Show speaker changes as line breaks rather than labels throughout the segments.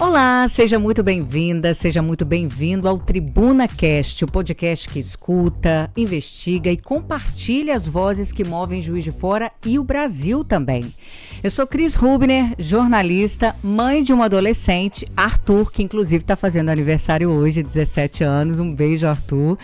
Olá, seja muito bem-vinda, seja muito bem-vindo ao Tribuna Cast, o podcast que escuta, investiga e compartilha as vozes que movem Juiz de Fora e o Brasil também. Eu sou Cris Rubner, jornalista, mãe de um adolescente, Arthur, que inclusive está fazendo aniversário hoje, 17 anos. Um beijo, Arthur.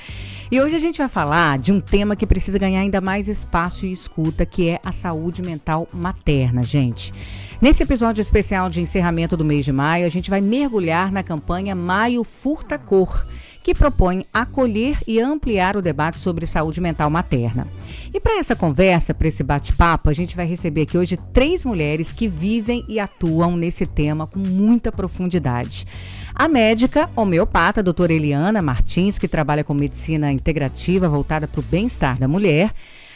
E hoje a gente vai falar de um tema que precisa ganhar ainda mais espaço e escuta, que é a saúde mental materna, gente. Nesse episódio especial de encerramento do mês de maio, a gente vai mergulhar na campanha Maio Furta Cor, que propõe acolher e ampliar o debate sobre saúde mental materna. E para essa conversa, para esse bate-papo, a gente vai receber aqui hoje 3 mulheres que vivem e atuam nesse tema com muita profundidade. A médica homeopata, a doutora Eliana Martins, que trabalha com medicina integrativa voltada para o bem-estar da mulher.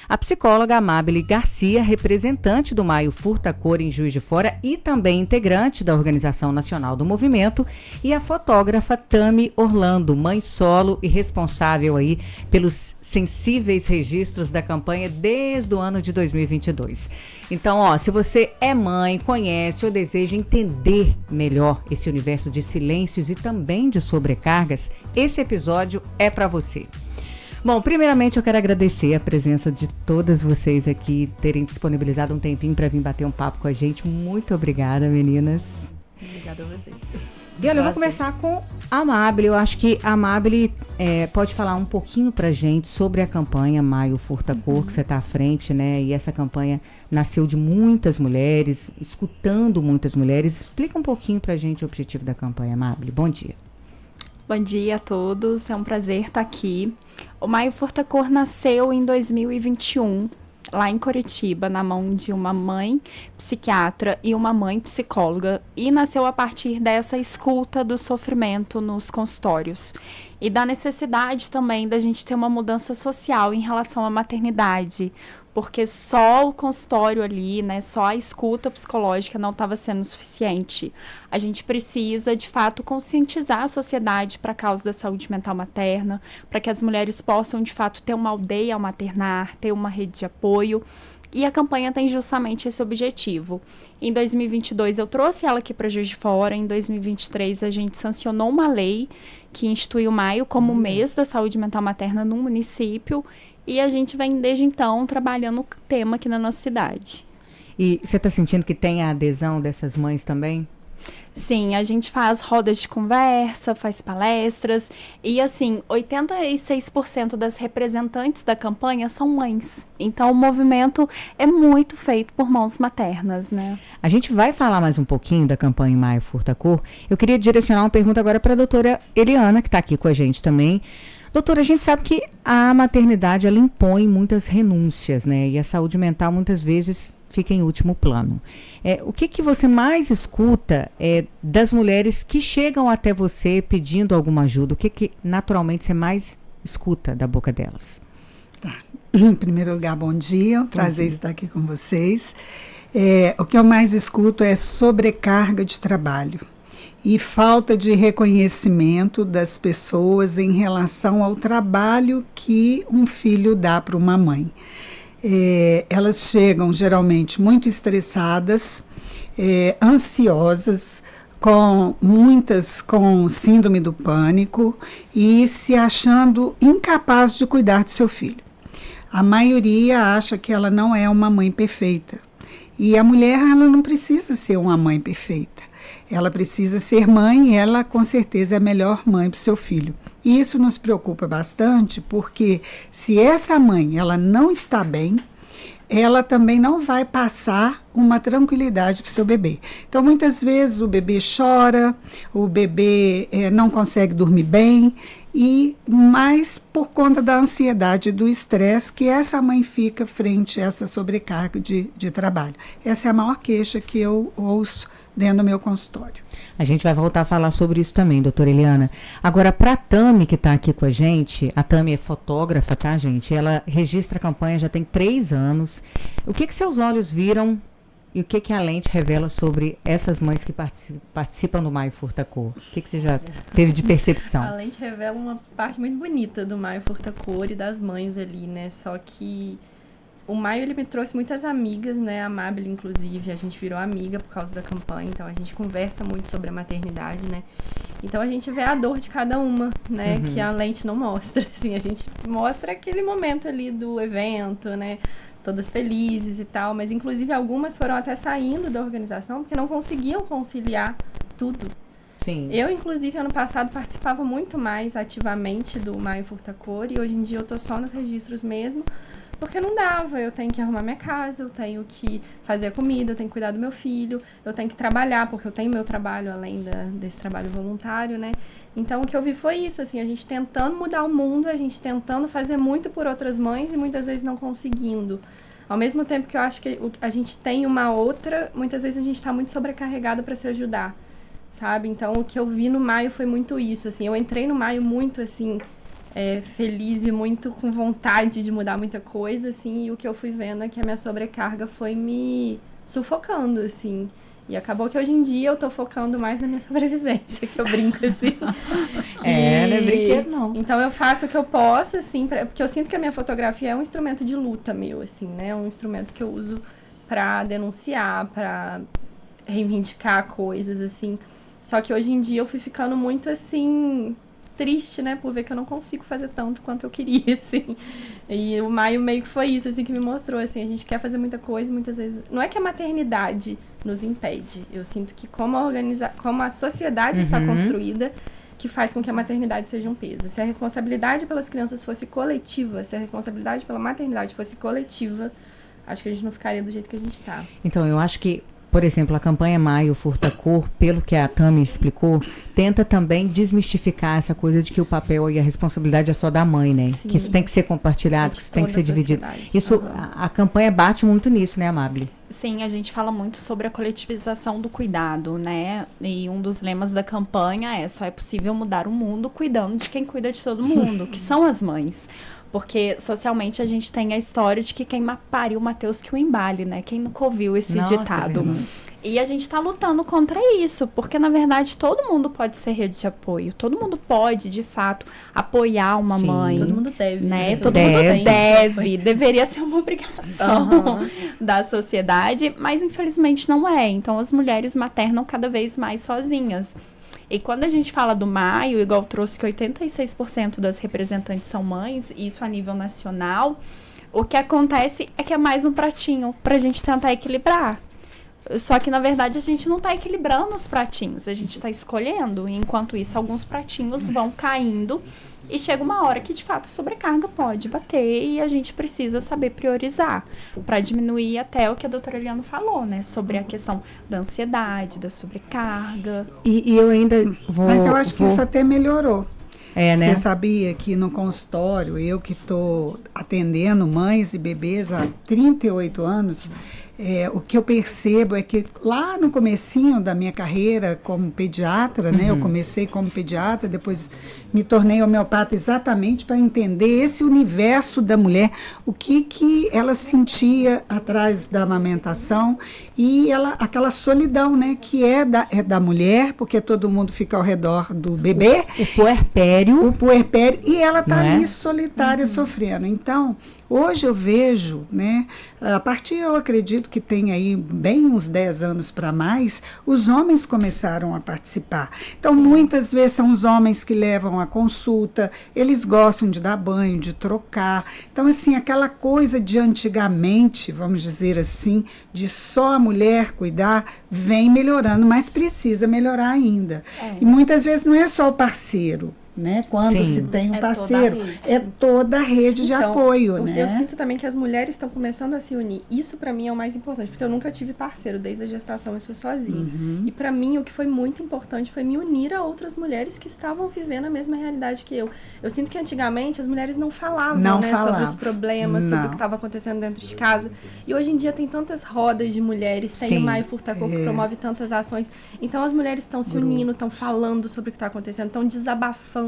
A psicóloga Amábile Garcia, representante do Maio Furta Cor em Juiz de Fora e também integrante da Organização Nacional do Movimento, e a fotógrafa Tami Orlando, mãe solo e responsável aí pelos sensíveis registros da campanha desde o ano de 2022. Então, se você é mãe, conhece ou deseja entender melhor esse universo de silêncios e também de sobrecargas, esse episódio é para você. Bom, primeiramente eu quero agradecer a presença de todas vocês aqui, terem disponibilizado um tempinho para vir bater um papo com a gente. Muito obrigada, meninas.
Obrigada a vocês.
E olha, eu vou começar com a Amábile. Eu acho que a Amábile pode falar um pouquinho pra gente sobre a campanha Maio Furta Cor, que você está à frente, né? E essa campanha nasceu de muitas mulheres, escutando muitas mulheres. Explica um pouquinho pra gente o objetivo da campanha, Amábile. Bom dia.
Bom dia a todos, é um prazer estar aqui. O Maio Furta Cor nasceu em 2021, lá em Curitiba, na mão de uma mãe psiquiatra e uma mãe psicóloga, e nasceu a partir dessa escuta do sofrimento nos consultórios e da necessidade também da gente ter uma mudança social em relação à maternidade, porque só o consultório ali, né, só a escuta psicológica não estava sendo suficiente. A gente precisa, de fato, conscientizar a sociedade para a causa da saúde mental materna, para que as mulheres possam, de fato, ter uma aldeia ao maternar, ter uma rede de apoio. E a campanha tem justamente esse objetivo. Em 2022, eu trouxe ela aqui para Juiz de Fora. Em 2023, a gente sancionou uma lei que institui o maio como mês da saúde mental materna no município. E a gente vem, desde então, trabalhando o tema aqui na nossa cidade.
E você está sentindo que tem a adesão dessas mães também?
Sim, a gente faz rodas de conversa, faz palestras. E, assim, 86% das representantes da campanha são mães. Então, o movimento é muito feito por mãos maternas, né?
A gente vai falar mais um pouquinho da campanha Maio Furta Cor. Eu queria direcionar uma pergunta agora para a doutora Eliana, que está aqui com a gente também. Doutora, a gente sabe que a maternidade, ela impõe muitas renúncias, né? E a saúde mental, muitas vezes, fica em último plano. O que você mais escuta das mulheres que chegam até você pedindo alguma ajuda? O que naturalmente você mais escuta da boca delas?
Tá. Em primeiro lugar, bom dia. Prazer estar aqui com vocês. O que eu mais escuto é sobrecarga de trabalho e falta de reconhecimento das pessoas em relação ao trabalho que um filho dá para uma mãe. Elas chegam geralmente muito estressadas, ansiosas, muitas com síndrome do pânico e se achando incapaz de cuidar do seu filho. A maioria acha que ela não é uma mãe perfeita. E a mulher, ela não precisa ser uma mãe perfeita. Ela precisa ser mãe e ela, com certeza, é a melhor mãe para o seu filho. E isso nos preocupa bastante, porque se essa mãe ela não está bem, ela também não vai passar uma tranquilidade para o seu bebê. Então, muitas vezes o bebê chora, o bebê não consegue dormir bem, e mais por conta da ansiedade e do estresse que essa mãe fica frente a essa sobrecarga de trabalho. Essa é a maior queixa que eu ouço dentro do meu consultório.
A gente vai voltar a falar sobre isso também, doutora Eliana. Agora, para a Tami, que está aqui com a gente, a Tami é fotógrafa, tá, gente? Ela registra a campanha já tem 3 anos. O que seus olhos viram e o que a lente revela sobre essas mães que participam do Maio Furta Cor? O que você já teve de percepção?
A lente revela uma parte muito bonita do Maio Furta Cor e das mães ali, né? Só que o Maio, ele me trouxe muitas amigas, né? A Mabel, inclusive, a gente virou amiga por causa da campanha, então a gente conversa muito sobre a maternidade, né? Então a gente vê a dor de cada uma, né? Que a lente não mostra, assim, a gente mostra aquele momento ali do evento, né? Todas felizes e tal, mas inclusive algumas foram até saindo da organização porque não conseguiam conciliar tudo.
Sim.
Eu, inclusive, ano passado participava muito mais ativamente do Maio Furta Cor e hoje em dia eu tô só nos registros mesmo, porque não dava, eu tenho que arrumar minha casa, eu tenho que fazer a comida, eu tenho que cuidar do meu filho, eu tenho que trabalhar, porque eu tenho meu trabalho além desse trabalho voluntário, né? Então, o que eu vi foi isso, assim, a gente tentando mudar o mundo, a gente tentando fazer muito por outras mães e muitas vezes não conseguindo. Ao mesmo tempo que eu acho que a gente tem uma outra, muitas vezes a gente tá muito sobrecarregada para se ajudar, sabe? Então, o que eu vi no Maio foi muito isso, assim, eu entrei no Maio muito, assim, feliz e muito com vontade de mudar muita coisa, assim, e o que eu fui vendo é que a minha sobrecarga foi me sufocando, assim, e acabou que hoje em dia eu tô focando mais na minha sobrevivência, que eu brinco, assim.
Não é brinquedo, não.
Então eu faço o que eu posso, assim, porque eu sinto que a minha fotografia é um instrumento de luta meu, assim, né, um instrumento que eu uso pra denunciar, pra reivindicar coisas, assim, só que hoje em dia eu fui ficando muito, assim, triste, né, por ver que eu não consigo fazer tanto quanto eu queria, assim. E o Maio meio que foi isso, assim, que me mostrou, assim, a gente quer fazer muita coisa, muitas vezes... Não é que a maternidade nos impede, eu sinto que como a sociedade está construída, que faz com que a maternidade seja um peso. Se a responsabilidade pelas crianças fosse coletiva, se a responsabilidade pela maternidade fosse coletiva, acho que a gente não ficaria do jeito que a gente tá.
Então, eu acho que, por exemplo, a campanha Maio Furta Cor, pelo que a Tami explicou, tenta também desmistificar essa coisa de que o papel e a responsabilidade é só da mãe, né?
Sim,
que isso tem que ser compartilhado, que isso tem que ser dividido. Isso, a campanha bate muito nisso, né, Amabile?
Sim, a gente fala muito sobre a coletivização do cuidado, né? E um dos lemas da campanha é: só é possível mudar o mundo cuidando de quem cuida de todo mundo, que são as mães. Porque socialmente a gente tem a história de que quem pariu Mateus que o embale, né? Quem nunca ouviu esse ditado? E a gente tá lutando contra isso, porque na verdade todo mundo pode ser rede de apoio, todo mundo pode, de fato, apoiar uma mãe.
Todo mundo deve.
Né? Todo mundo deve, deveria ser uma obrigação da sociedade, mas infelizmente não é. Então as mulheres maternam cada vez mais sozinhas. E quando a gente fala do Maio, igual trouxe que 86% das representantes são mães, isso a nível nacional, o que acontece é que é mais um pratinho pra gente tentar equilibrar. Só que, na verdade, a gente não tá equilibrando os pratinhos, a gente tá escolhendo. Enquanto isso, alguns pratinhos vão caindo e chega uma hora que, de fato, a sobrecarga pode bater e a gente precisa saber priorizar para diminuir até o que a doutora Eliana falou, né? Sobre a questão da ansiedade, da sobrecarga.
E eu ainda vou...
Mas eu acho que isso até melhorou.
Né?
Você sabia que no consultório, eu que estou atendendo mães e bebês há 38 anos... o que eu percebo é que lá no comecinho da minha carreira como pediatra, né, eu comecei como pediatra, depois me tornei homeopata exatamente para entender esse universo da mulher, o que ela sentia atrás da amamentação e aquela solidão, né, que é da mulher, porque todo mundo fica ao redor do bebê.
O puerpério.
E ela está ali solitária, sofrendo. Então, hoje eu vejo, né, a partir, eu acredito que tem aí bem uns 10 anos para mais, os homens começaram a participar. Então, muitas vezes são os homens que levam a consulta, eles gostam de dar banho, de trocar. Então, assim, aquela coisa de antigamente, vamos dizer assim, de só a mulher cuidar, vem melhorando, mas precisa melhorar ainda. E muitas vezes não é só o parceiro, né? Quando se tem um parceiro, é toda a rede de apoio, né?
Eu sinto também que as mulheres estão começando a se unir. Isso pra mim é o mais importante, porque eu nunca tive parceiro, desde a gestação eu sou sozinha. E pra mim o que foi muito importante foi me unir a outras mulheres que estavam vivendo a mesma realidade que eu. Eu sinto que antigamente as mulheres não falavam, sobre os problemas, sobre o que estava acontecendo dentro de casa. E hoje em dia tem tantas rodas de mulheres, tem o Maio Furta Cor que promove tantas ações. Então as mulheres estão se unindo, estão falando sobre o que está acontecendo, estão desabafando.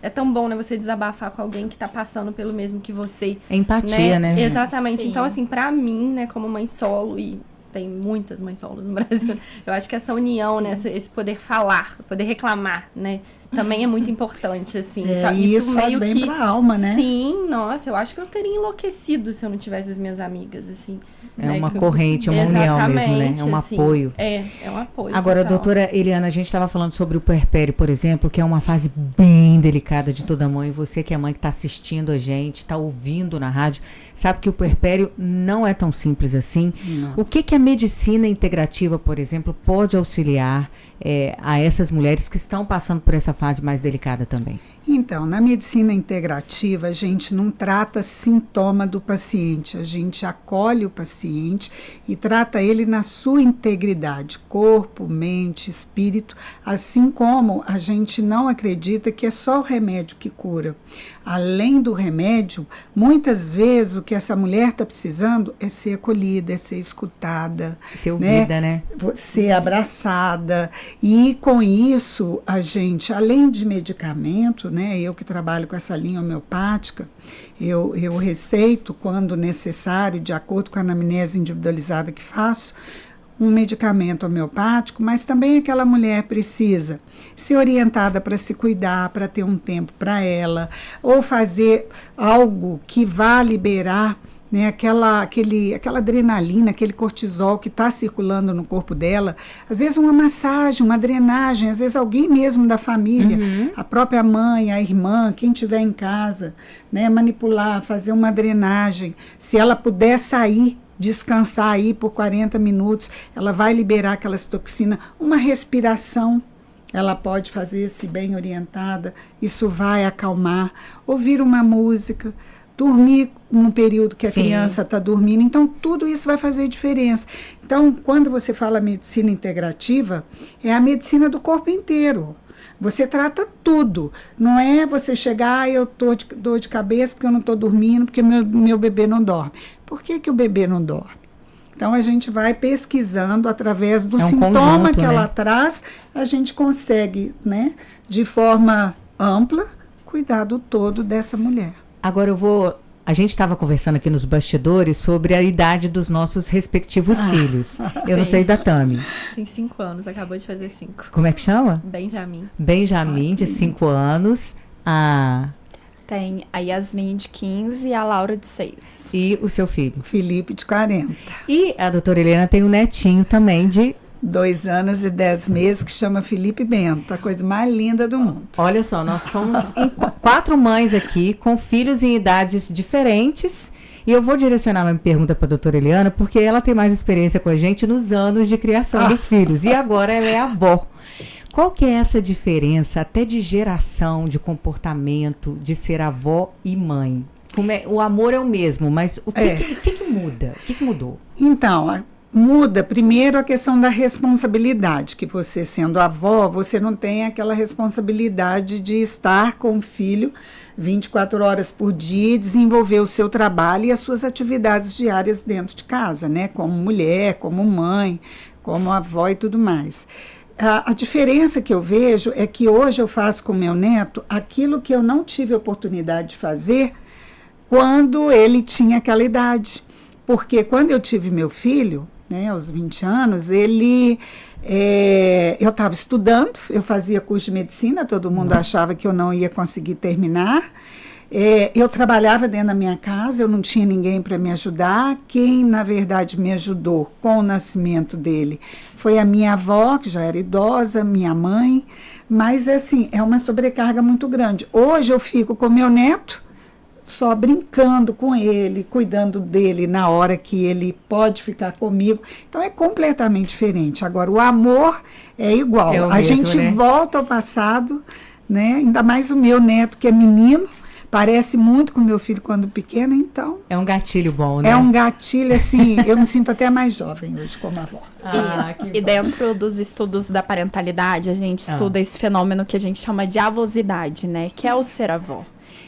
É tão bom, né, você desabafar com alguém que tá passando pelo mesmo que você.
Empatia, né?
Exatamente. Sim. Então, assim, pra mim, né, como mãe solo e tem muitas mães solos no Brasil. Eu acho que essa união, né, esse poder falar, poder reclamar, né, também é muito importante, assim. Tá,
isso faz bem pra alma, né?
Sim, nossa, eu acho que eu teria enlouquecido se eu não tivesse as minhas amigas, assim.
É
né,
uma corrente, é uma união mesmo, né? É um
assim,
apoio.
É um apoio.
Agora,
total.
doutora Eliana, a gente estava falando sobre o puerpério, por exemplo, que é uma fase bem delicada de toda mãe. Você que é mãe que está assistindo a gente, está ouvindo na rádio, sabe que o puerpério não é tão simples assim.
Não.
O que a medicina integrativa, por exemplo, pode auxiliar a essas mulheres que estão passando por essa fase mais delicada também?
Então, na medicina integrativa, a gente não trata sintoma do paciente, a gente acolhe o paciente e trata ele na sua integridade, corpo, mente, espírito, assim como a gente não acredita que é só o remédio que cura. Além do remédio, muitas vezes o que essa mulher está precisando é ser acolhida, é ser escutada.
Ser ouvida, né?
Ser abraçada. E com isso, a gente, além de medicamento, né, eu que trabalho com essa linha homeopática, eu receito, quando necessário, de acordo com a anamnese individualizada que faço, um medicamento homeopático, mas também aquela mulher precisa ser orientada para se cuidar, para ter um tempo para ela, ou fazer algo que vá liberar, né, aquela adrenalina, aquele cortisol que está circulando no corpo dela. Às vezes uma massagem, uma drenagem, às vezes alguém mesmo da família, a própria mãe, a irmã, quem estiver em casa, né, manipular, fazer uma drenagem. Se ela puder sair, descansar aí por 40 minutos, ela vai liberar aquelas toxinas. Uma respiração, ela pode fazer, se bem orientada, isso vai acalmar. Ouvir uma música, dormir no período que a criança está dormindo. Então, tudo isso vai fazer diferença. Então, quando você fala medicina integrativa, é a medicina do corpo inteiro. Você trata tudo. Não é você chegar, eu estou de dor de cabeça porque eu não estou dormindo, porque meu bebê não dorme. Por que o bebê não dorme? Então, a gente vai pesquisando através do sintoma
conjunto,
que
né?
ela traz, a gente consegue, né, de forma ampla, cuidar do todo dessa mulher.
Agora a gente estava conversando aqui nos bastidores sobre a idade dos nossos respectivos filhos. Eu não sei da Tami.
Tem 5 anos, acabou de fazer 5.
Como é que chama?
Benjamin.
De 5 anos.
Tem a Yasmin de 15 e a Laura de 6.
E o seu filho?
Felipe de 40.
E a doutora Helena tem um netinho também de
2 anos e 10 meses, que chama Felipe Bento, a coisa mais linda do mundo.
Olha só, nós somos 4 mães aqui, com filhos em idades diferentes. E eu vou direcionar uma pergunta para a doutora Eliana, porque ela tem mais experiência com a gente nos anos de criação dos filhos. E agora ela é avó. Qual que é essa diferença, até de geração, de comportamento, de ser avó e mãe? O amor é o mesmo, mas o que muda? O que mudou?
Então, muda primeiro a questão da responsabilidade, que você sendo avó, você não tem aquela responsabilidade de estar com o filho 24 horas por dia e desenvolver o seu trabalho e as suas atividades diárias dentro de casa, né? Como mulher, como mãe, como avó e tudo mais. A diferença que eu vejo é que hoje eu faço com meu neto aquilo que eu não tive oportunidade de fazer quando ele tinha aquela idade. Porque quando eu tive meu filho, né, aos 20 anos, eu estava estudando, eu fazia curso de medicina, todo mundo achava que eu não ia conseguir terminar. Eu trabalhava dentro da minha casa, eu não tinha ninguém para me ajudar. Quem, na verdade, me ajudou com o nascimento dele foi a minha avó, que já era idosa, minha mãe. Mas, assim, é uma sobrecarga muito grande. Hoje eu fico com meu neto, só brincando com ele, cuidando dele na hora que ele pode ficar comigo. Então, é completamente diferente. Agora, o amor é igual.
É o
a
mesmo,
gente
né?
volta ao passado, né? Ainda mais o meu neto, que é menino, parece muito com o meu filho quando pequeno, então...
É um gatilho bom, né?
É um gatilho, assim, eu me sinto até mais jovem hoje como avó.
E dentro dos estudos da parentalidade, a gente estuda esse fenômeno que a gente chama de avosidade, né? Que é o ser avó.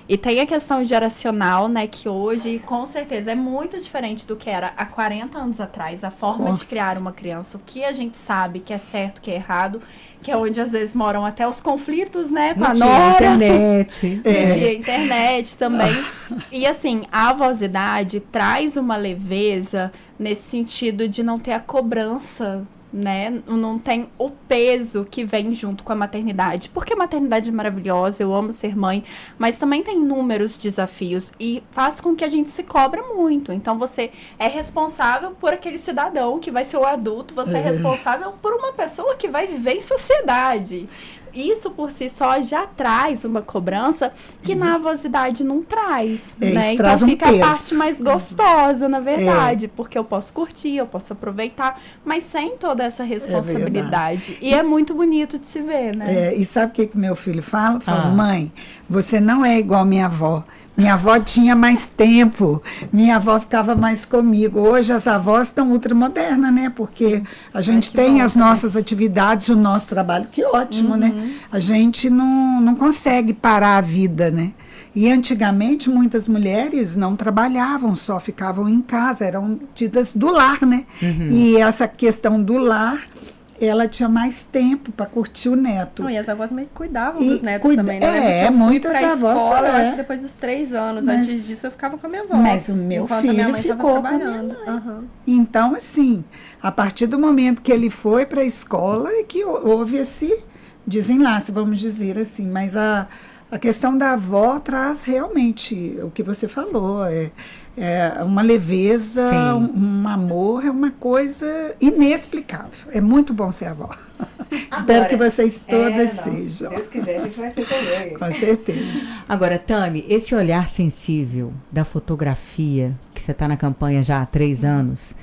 E tem a questão geracional, né, que hoje, com certeza, é muito diferente do que era há 40 anos atrás. A forma de criar uma criança, o que a gente sabe que é certo, que é errado, que é onde às vezes moram até os conflitos, né, com a nora.
Internet.
Tinha internet também. E assim, a avosidade traz uma leveza nesse sentido de não ter a cobrança, né? Não tem o peso que vem junto com a maternidade. Porque a maternidade é maravilhosa, eu amo ser mãe, mas também tem inúmeros desafios e faz com que a gente se cobra muito. Então você é responsável por aquele cidadão que vai ser o adulto, você é responsável por uma pessoa que vai viver em sociedade. Isso por si só já traz uma cobrança que na avosidade não traz, né? Então fica a parte mais gostosa, na verdade, porque eu posso curtir, eu posso aproveitar, mas sem toda essa responsabilidade. E é muito bonito de se ver, né?
E sabe o que meu filho fala? Fala, mãe, você não é igual minha avó. Minha avó tinha mais tempo, minha avó ficava mais comigo. Hoje as avós estão ultramodernas, né? Porque a gente tem as nossas atividades, o nosso trabalho, que ótimo, né? A gente não consegue parar a vida, né? E antigamente muitas mulheres não trabalhavam, só ficavam em casa, eram tidas do lar, né? E essa questão do lar, ela tinha mais tempo para curtir o neto.
E as avós meio que cuidavam dos netos também, né?
Muitas avós.
Escola, eu acho que depois dos 3 anos. Antes disso, eu ficava com a minha avó.
Mas o meu filho ficou trabalhando. Então, assim, a partir do momento que ele foi para a escola, é que houve esse desenlace, vamos dizer assim. Mas a questão da avó traz realmente o que você falou, uma leveza, um amor, é uma coisa inexplicável. É muito bom ser avó. Espero que vocês todas sejam.
Se Deus quiser, a gente vai ser também.
Com certeza.
Agora, Tami, esse olhar sensível da fotografia, que você está na campanha já há 3 anos,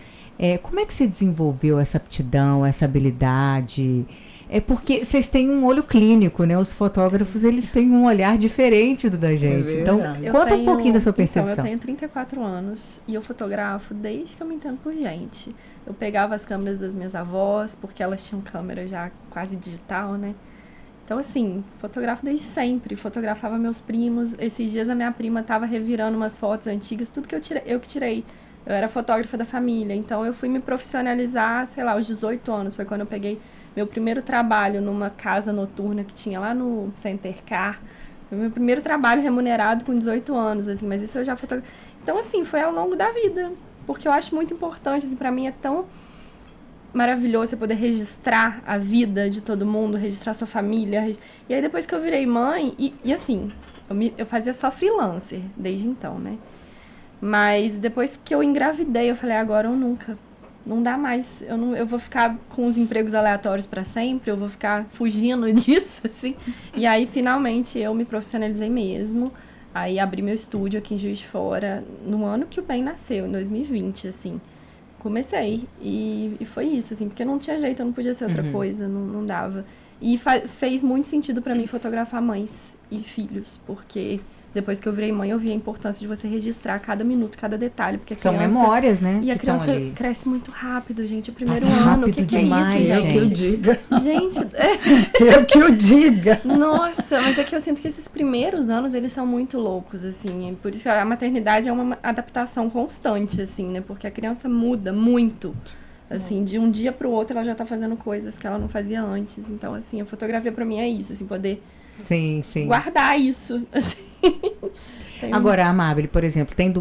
como é que você desenvolveu essa aptidão, essa habilidade? É porque vocês têm um olho clínico, né? Os fotógrafos, eles têm um olhar diferente do da gente. Então, conta um pouquinho da sua percepção.
Então, eu tenho 34 anos e eu fotografo desde que eu me entendo por gente. Eu pegava as câmeras das minhas avós, porque elas tinham câmera já quase digital, né? Então, assim, fotografo desde sempre. Fotografava meus primos. Esses dias a minha prima estava revirando umas fotos antigas, tudo que eu que tirei. Eu era fotógrafa da família, então eu fui me profissionalizar, sei lá, aos 18 anos. Foi quando eu peguei meu primeiro trabalho numa casa noturna que tinha lá no Center Car. Foi meu primeiro trabalho remunerado com 18 anos, assim, mas isso eu já fotografei. Então, assim, foi ao longo da vida, porque eu acho muito importante, assim, pra mim é tão maravilhoso você poder registrar a vida de todo mundo, registrar sua família. E aí, depois que eu virei mãe, e assim, eu fazia só freelancer desde então, né? Mas depois que eu engravidei, eu falei, agora ou nunca. Não dá mais. Eu vou ficar com os empregos aleatórios para sempre, eu vou ficar fugindo disso, assim. E aí, finalmente, eu me profissionalizei mesmo. Aí, abri meu estúdio aqui em Juiz de Fora, no ano que o Ben nasceu, em 2020, assim. Comecei. E foi isso, assim, porque não tinha jeito, eu não podia ser outra coisa, não dava. E fez muito sentido para mim fotografar mães e filhos, porque depois que eu virei mãe, eu vi a importância de você registrar cada minuto, cada detalhe, porque a
São
criança,
memórias, né?
E a criança cresce muito rápido, gente. O primeiro
Passa
ano, o
rápido
que
demais,
é isso, gente?
Eu que o diga.
Gente,
Eu que o diga.
nossa, mas é que eu sinto que esses primeiros anos, eles são muito loucos, assim. Por isso que a maternidade é uma adaptação constante, assim, né? Porque a criança muda muito. Assim, de um dia pro outro, ela já tá fazendo coisas que ela não fazia antes. Então, assim, a fotografia pra mim é isso, assim, poder guardar isso, assim.
Agora, a Amabile, por exemplo, tem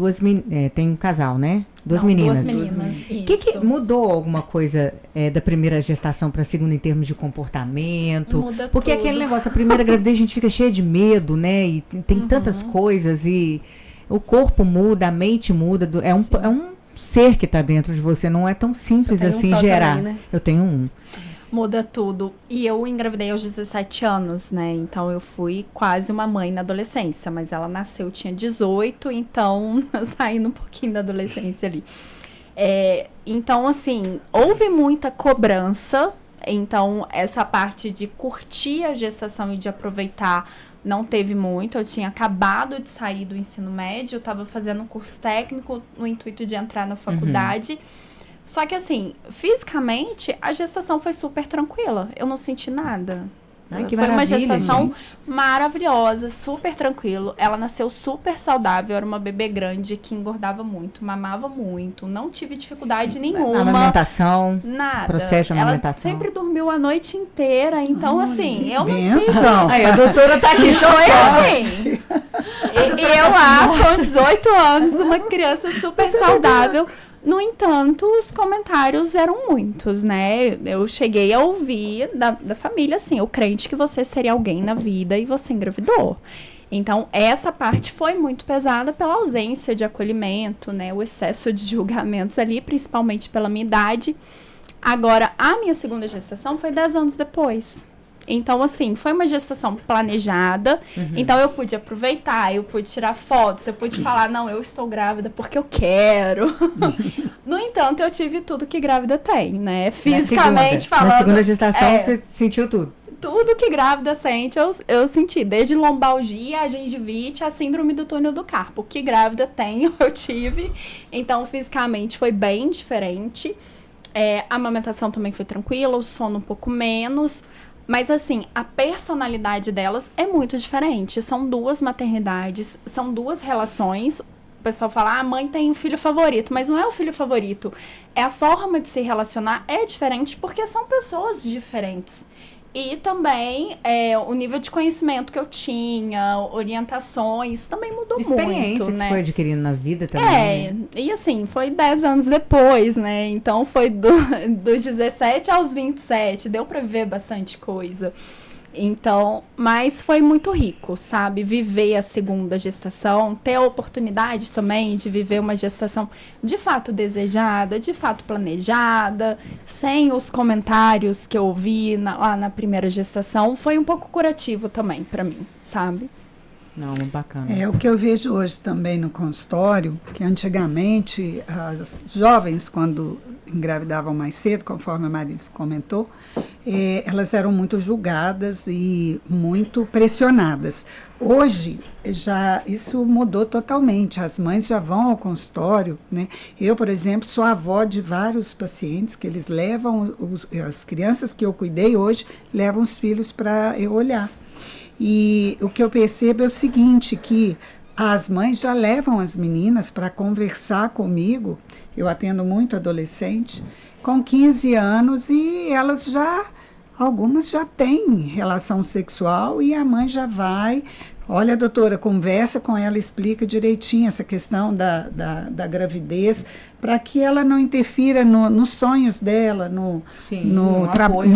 tem um casal, né? Duas meninas.
Duas meninas, isso.
Que mudou alguma coisa da primeira gestação para a segunda em termos de comportamento?
Muda
porque
tudo.
aquele negócio, a primeira gravidez a gente fica cheia de medo, né? E tem tantas coisas e o corpo muda, a mente muda. É um ser que está dentro de você, não é tão simples assim gerar.
Também, né?
Eu tenho um.
Muda tudo. E eu engravidei aos 17 anos, né? Então eu fui quase uma mãe na adolescência, mas ela nasceu, tinha 18, então saindo um pouquinho da adolescência ali. Então, assim, houve muita cobrança. Então, essa parte de curtir a gestação e de aproveitar não teve muito. Eu tinha acabado de sair do ensino médio, eu estava fazendo um curso técnico no intuito de entrar na faculdade. Só que, assim, fisicamente, a gestação foi super tranquila. Eu não senti nada.
Ai, que
Foi uma
maravilha,
gestação
gente.
maravilhosa, super tranquilo. Ela nasceu super saudável, era uma bebê grande que engordava muito, mamava muito, não tive dificuldade nenhuma.
Amamentação,
Nada.
processo de
Ela
amamentação.
sempre dormiu a noite inteira, então assim, eu não tive.
Benção.
Aí, a doutora tá aqui,
Foi
chorando.
assim. Eu lá, com 18 anos, uma criança super saudável. No entanto, os comentários eram muitos, né? Eu cheguei a ouvir da família, assim, o crente que você seria alguém na vida e você engravidou. Então, essa parte foi muito pesada pela ausência de acolhimento, né? O excesso de julgamentos ali, principalmente pela minha idade. Agora, a minha segunda gestação foi 10 anos depois. Então, assim, foi uma gestação planejada. Então, eu pude aproveitar, eu pude tirar fotos, eu pude falar, não, eu estou grávida porque eu quero. No entanto, eu tive tudo que grávida tem, né? Fisicamente falando.
Na segunda gestação,
é,
você sentiu tudo.
tudo que grávida sente, eu senti. Desde lombalgia, a gengivite, a síndrome do túnel do carpo. O que grávida tem, eu tive. Então, fisicamente, foi bem diferente. A amamentação também foi tranquila, o sono um pouco menos. Mas, assim, a personalidade delas é muito diferente. São duas maternidades, são duas relações. O pessoal fala, a mãe tem um filho favorito, mas não é o filho favorito. É a forma de se relacionar é diferente porque são pessoas diferentes. E também o nível de conhecimento que eu tinha, orientações, também mudou
Experiência
muito,
que
né?
você foi adquirindo na vida também.
E assim, foi 10 anos depois, né? Então foi dos 17 aos 27, deu pra viver bastante coisa. Então, mas foi muito rico, sabe? Viver a segunda gestação, ter a oportunidade também de viver uma gestação de fato desejada, de fato planejada, sem os comentários que eu ouvi lá na primeira gestação, foi um pouco curativo também pra mim, sabe?
Não, bacana.
O que eu vejo hoje também no consultório, que antigamente as jovens, quando engravidavam mais cedo, conforme a Marisa comentou, elas eram muito julgadas e muito pressionadas. Hoje, já isso mudou totalmente. As mães já vão ao consultório, né? Eu, por exemplo, sou avó de vários pacientes que eles levam, as crianças que eu cuidei hoje, levam os filhos para eu olhar. E o que eu percebo é o seguinte, que as mães já levam as meninas para conversar comigo, eu atendo muito adolescente, com 15 anos e algumas já têm relação sexual e a mãe já vai, olha doutora, conversa com ela, explica direitinho essa questão da gravidez, para que ela não interfira nos sonhos dela, no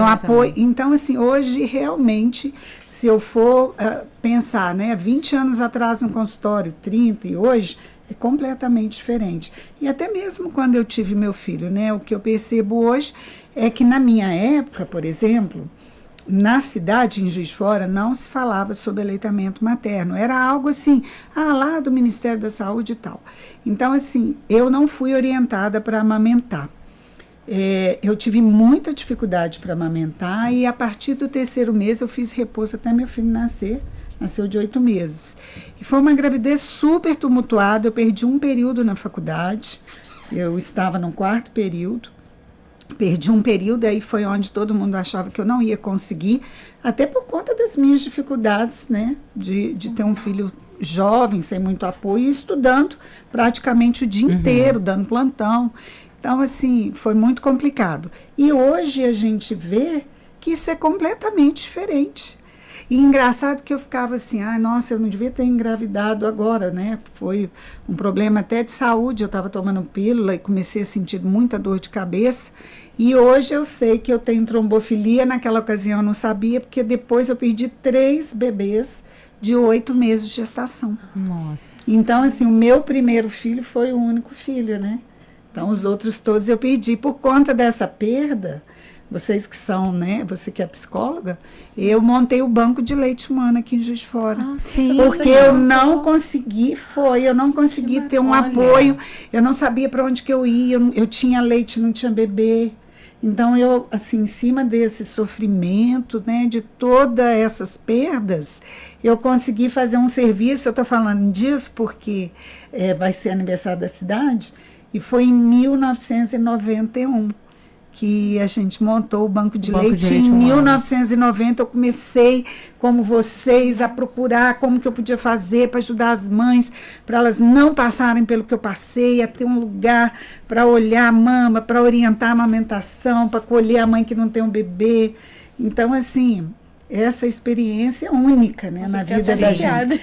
apoio. Então, assim, hoje realmente, se eu for pensar, né, 20 anos atrás no consultório, 30 e hoje, é completamente diferente. E até mesmo quando eu tive meu filho, né, o que eu percebo hoje é que na minha época, por exemplo, na cidade, em Juiz de Fora, não se falava sobre aleitamento materno. Era algo assim, lá do Ministério da Saúde e tal. Então, assim, eu não fui orientada para amamentar. Eu tive muita dificuldade para amamentar e a partir do 3º mês eu fiz repouso até meu filho nasceu de 8 meses. E foi uma gravidez super tumultuada, eu perdi um período na faculdade, eu estava no 4º período, perdi um período, aí foi onde todo mundo achava que eu não ia conseguir, até por conta das minhas dificuldades, né, de ter um filho jovem, sem muito apoio, e estudando praticamente o dia inteiro, dando plantão. Então, assim, foi muito complicado. E hoje a gente vê que isso é completamente diferente. E engraçado que eu ficava assim, nossa, eu não devia ter engravidado agora, né? Foi um problema até de saúde, eu estava tomando pílula e comecei a sentir muita dor de cabeça. E hoje eu sei que eu tenho trombofilia, naquela ocasião eu não sabia, porque depois eu perdi 3 bebês de 8 meses de gestação.
Nossa.
Então, assim, o meu primeiro filho foi o único filho, né? Então, os outros todos eu perdi. Por conta dessa perda, vocês que são, né? Você que é psicóloga, eu montei o banco de leite humano aqui em Juiz de Fora.
Sim.
Porque eu não consegui ter um apoio. Eu não sabia para onde que eu ia. Eu tinha leite, não tinha bebê. Então, eu, assim, em cima desse sofrimento, né, de todas essas perdas, eu consegui fazer um serviço. Eu estou falando disso porque vai ser aniversário da cidade, e foi em 1991. que a gente montou o Banco de
Banco de
Leite
Leite
em
Humano.
1990. Eu comecei, como vocês, a procurar como que eu podia fazer para ajudar as mães, para elas não passarem pelo que eu passei, a ter um lugar para olhar a mama, para orientar a amamentação, para acolher a mãe que não tem um bebê. Então, assim, essa experiência é única, né, na vida da gente.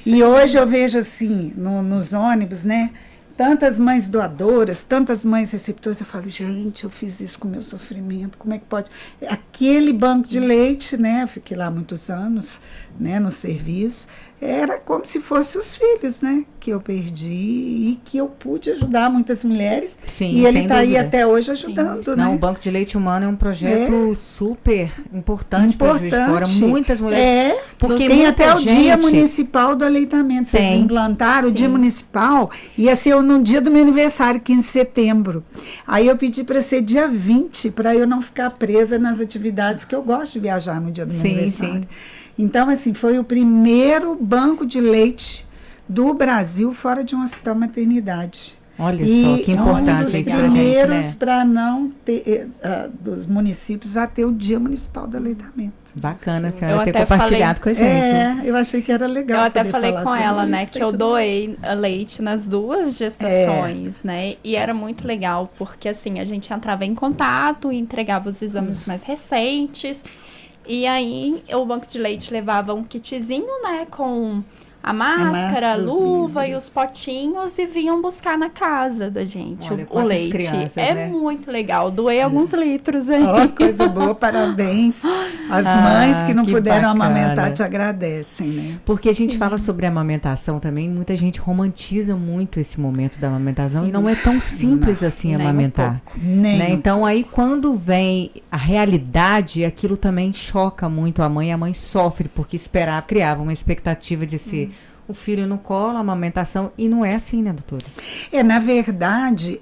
E hoje eu vejo assim, nos ônibus, né, tantas mães doadoras, tantas mães receptoras, eu falo, gente, eu fiz isso com o meu sofrimento, como é que pode? Aquele banco de leite, né, fiquei lá muitos anos, né, no serviço, era como se fossem os filhos, né, que eu perdi e que eu pude ajudar muitas mulheres.
Sim,
e ele
sem
está aí
dúvida.
até hoje ajudando, né?
Não, o Banco de Leite Humano é um projeto super importante para Juiz de Fora. Muitas mulheres.
Porque tem
muita
até o
gente...
Dia Municipal do Aleitamento. Vocês
Tem.
implantaram o Dia Municipal, ia ser no dia do meu aniversário, 15 de setembro. Aí eu pedi para ser dia 20, para eu não ficar presa nas atividades, que eu gosto de viajar no dia do meu aniversário. Então, assim, foi o primeiro banco de leite do Brasil fora de um hospital maternidade.
Olha só, que importante isso pra gente, né?
Primeiros para não ter, dos municípios a ter o Dia Municipal do Aleitamento.
Bacana a
Eu
senhora ter
até
compartilhado com a gente.
Eu achei que era legal.
Eu até
poder
falei
falar
com
sobre
ela, né,
isso.
que eu doei leite nas 2 gestações, né, e era muito legal, porque assim, a gente entrava em contato e entregava os exames mais recentes, e aí o banco de leite levava um kitzinho, né, com a máscara, a luva e os potinhos e vinham buscar na casa da gente.
Olha,
o leite.
crianças,
É
né?
muito legal. Doei alguns litros aí.
Ó, coisa boa, parabéns. As mães que não
que
puderam
bacana.
amamentar te agradecem, né?
Porque a gente fala sobre a amamentação também, muita gente romantiza muito esse momento da amamentação e não é tão simples assim
nem um
amamentar.
Nem
Né? Então aí quando vem a realidade, aquilo também choca muito a mãe sofre porque esperava, criava uma expectativa de ser o filho no colo, a amamentação, e não é assim, né, doutora?
Na verdade,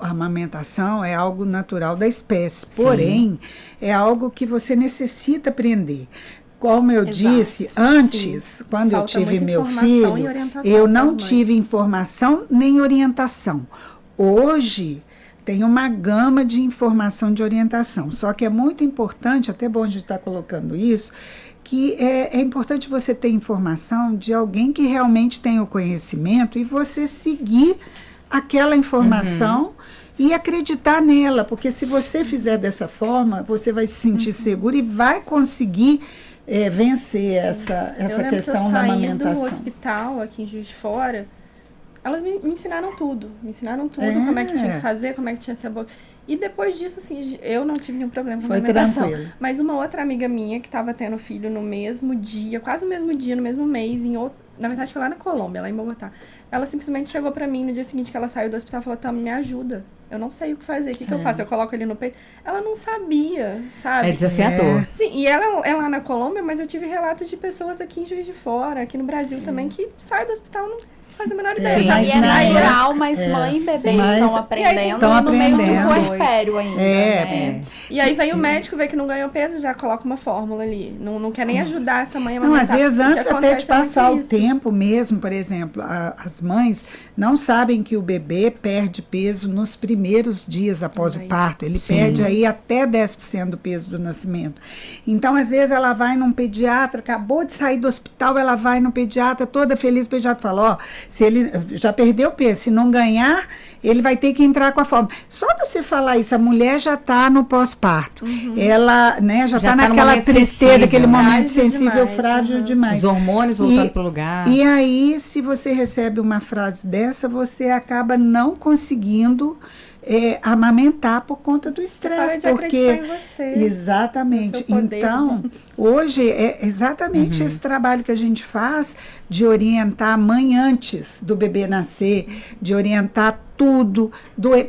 a amamentação é algo natural da espécie, porém, é algo que você necessita aprender. Como eu disse antes, quando eu tive meu filho, eu não tive informação nem orientação. Hoje, tem uma gama de informação de orientação, só que é muito importante, até bom a gente estar colocando isso, que é importante você ter informação de alguém que realmente tem o conhecimento e você seguir aquela informação e acreditar nela, porque se você fizer dessa forma, você vai se sentir seguro e vai conseguir vencer essa questão da amamentação.
Eu saí do hospital aqui em Juiz de Fora, elas me ensinaram tudo. Me ensinaram tudo, como é que tinha que fazer, como é que tinha que ser a boca. E depois disso, assim, eu não tive nenhum problema com a amamentação.
Tranquilo.
Mas uma outra amiga minha que estava tendo filho no mesmo dia, quase no mesmo dia, no mesmo mês, na verdade foi lá na Colômbia, lá em Bogotá. Ela simplesmente chegou pra mim no dia seguinte que ela saiu do hospital e falou, Tami, me ajuda. Eu não sei o que fazer, o que eu faço? Eu coloco ele no peito? Ela não sabia, sabe?
É desafiador.
Sim, e ela é lá na Colômbia, mas eu tive relatos de pessoas aqui em Juiz de Fora, aqui no Brasil também, que saem do hospital não faz a menor ideia.
Já é natural, mas mãe e bebê estão aprendendo e no meio de um puerpério ainda. Né?
E aí vem o médico, vê que não ganhou peso, já coloca uma fórmula ali. Não quer nem ajudar essa mãe a
Não,
amamentar.
às vezes antes até de passar o
isso.
tempo mesmo, por exemplo, as mães não sabem que o bebê perde peso nos primeiros dias após o parto. Ele perde aí até 10% do peso do nascimento. Então, às vezes ela vai num pediatra, acabou de sair do hospital, ela vai no pediatra toda feliz, o pediatra fala, ó, se ele já perdeu peso, se não ganhar, ele vai ter que entrar com a fórmula. Só de você falar isso, a mulher já está no pós-parto. Ela, né, já está naquela tristeza, sensível, aquele momento sensível, frágil demais.
Os hormônios voltando para o lugar.
E aí, se você recebe uma frase dessa, você acaba não conseguindo amamentar por conta do estresse. Porque
acreditar em você,
exatamente. Então, hoje é exatamente esse trabalho que a gente faz de orientar a mãe antes do bebê nascer, de orientar tudo,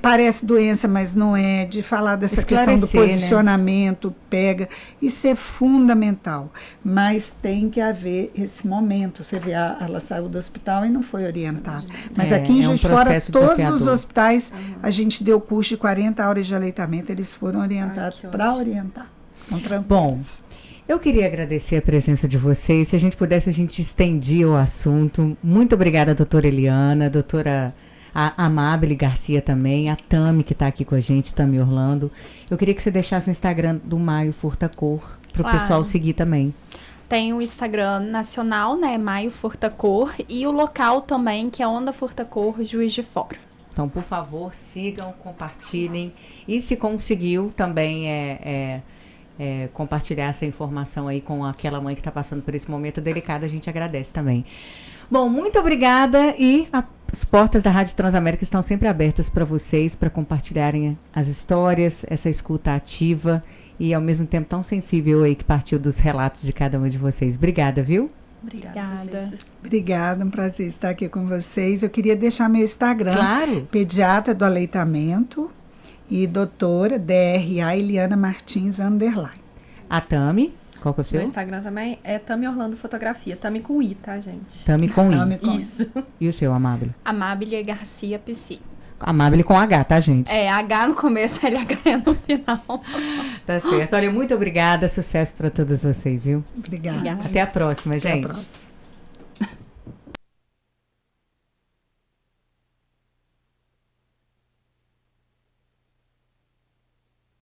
parece doença, mas não é, de falar dessa questão do posicionamento, né? Isso é fundamental, mas tem que haver esse momento. Você vê, ela saiu do hospital e não foi orientada, mas aqui em Juiz de Fora, todos os hospitais, a gente deu curso de 40 horas de aleitamento, eles foram orientados para orientar.
Bom, eu queria agradecer a presença de vocês, se a gente pudesse, a gente estendia o assunto. Muito obrigada, doutora Eliana, doutora a Amabile Garcia também, a Tami, que está aqui com a gente, Tami Orlando. Eu queria que você deixasse o Instagram do Maio Furtacor para o
Claro.
pessoal seguir também.
Tem o Instagram nacional, né, Maio Furtacor, e o local também, que é Onda Furtacor, Juiz de Fora.
Então, por favor, sigam, compartilhem. E se conseguiu também compartilhar essa informação aí com aquela mãe que está passando por esse momento delicado, a gente agradece também. Bom, muito obrigada e as portas da Rádio Transamérica estão sempre abertas para vocês, para compartilharem as histórias, essa escuta ativa e ao mesmo tempo tão sensível aí que partiu dos relatos de cada um de vocês. Obrigada, viu?
Obrigada.
Obrigada, um prazer estar aqui com vocês. Eu queria deixar meu Instagram,
Claro.
Pediatra do Aleitamento e doutora DRA Eliana Martins _.
A Tami, qual que é o
Meu
seu?
Instagram também é Tami Orlando Fotografia. Tami com I, tá, gente?
Tami com I.
Tami com I.
Isso.
E o seu, Amável?
Amabile Garcia Psi.
Amável com H, tá, gente?
É, H no começo, LH no final.
Tá certo. Olha, muito obrigada. Sucesso para todas vocês, viu?
Obrigada.
Obrigada.
Até a próxima,
Até
gente.
a próxima.